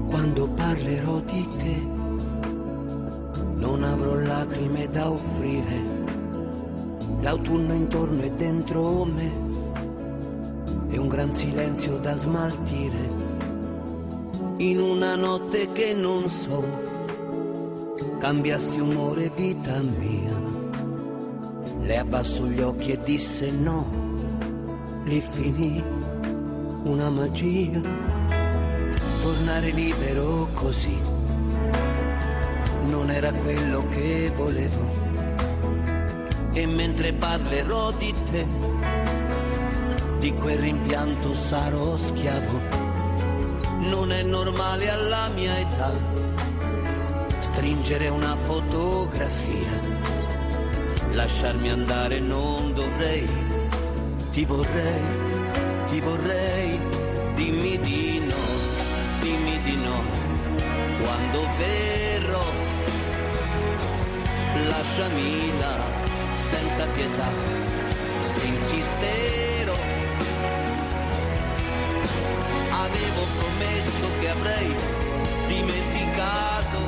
Quando parlerò di te, non avrò lacrime da offrire. L'autunno intorno e dentro me, e un gran silenzio da smaltire. In una notte che non so, cambiasti umore vita mia. Le abbasso gli occhi e disse no, lì finì una magia. Tornare libero così non era quello che volevo. E mentre parlerò di te, di quel rimpianto sarò schiavo. Non è normale alla mia età stringere una fotografia. Lasciarmi andare non dovrei. Ti vorrei, dimmi di no. Dimmi di no, quando verrò, lasciami là, senza pietà, se insisterò. Avevo promesso che avrei dimenticato,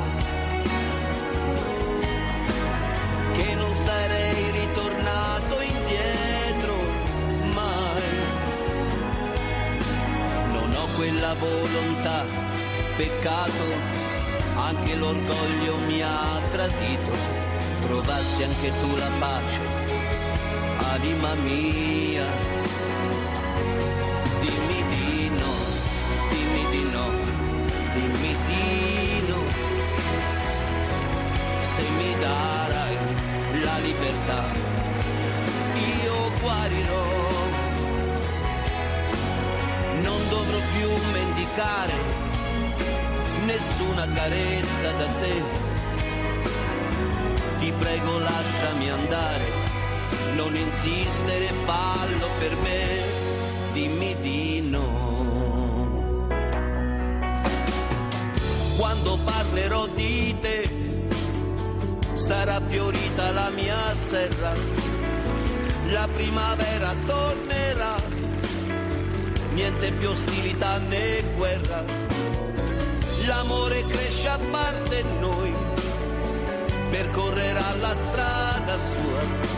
che non sarei ritornato indietro, mai. Non ho quella volontà, peccato, anche l'orgoglio mi ha tradito. Trovassi anche tu la pace, anima mia. Dimmi di no, dimmi di no, dimmi di no. Se mi darai la libertà, io guarirò. Non dovrò più mendicare nessuna carezza da te. Ti prego lasciami andare, non insistere, fallo per me. Dimmi di no. Quando parlerò di te, sarà fiorita la mia serra. La primavera tornerà, niente più ostilità né guerra. L'amore cresce a parte noi, percorrerà la strada sua.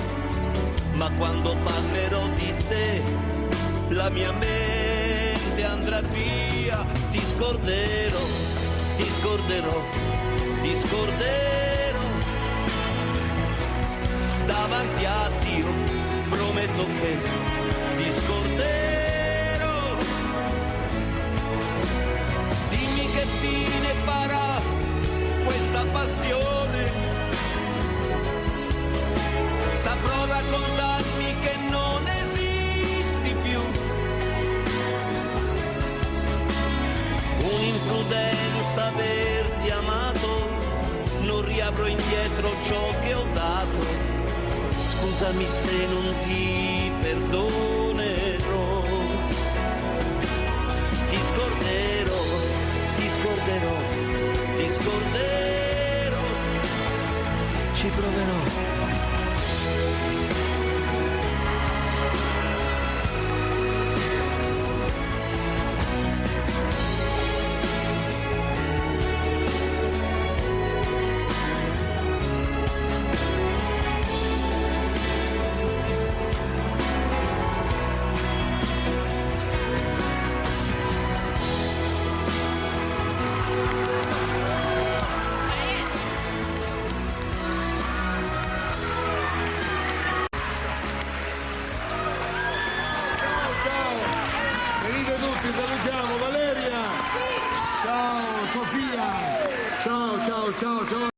Ma quando parlerò di te, la mia mente andrà via. Ti scorderò, ti scorderò, ti scorderò. Davanti a Dio prometto che ti scorderò. Dimmi che fine farà questa passione. Saprò raccontarmi che non esisti più. Un'imprudenza averti amato, non riavrò indietro ciò che ho dato. Scusami se non ti perdonerò. Ti scorderò, ti scorderò, ti scorderò. Ci proverò. Salutiamo Valeria, ciao Sofia, ciao ciao ciao ciao.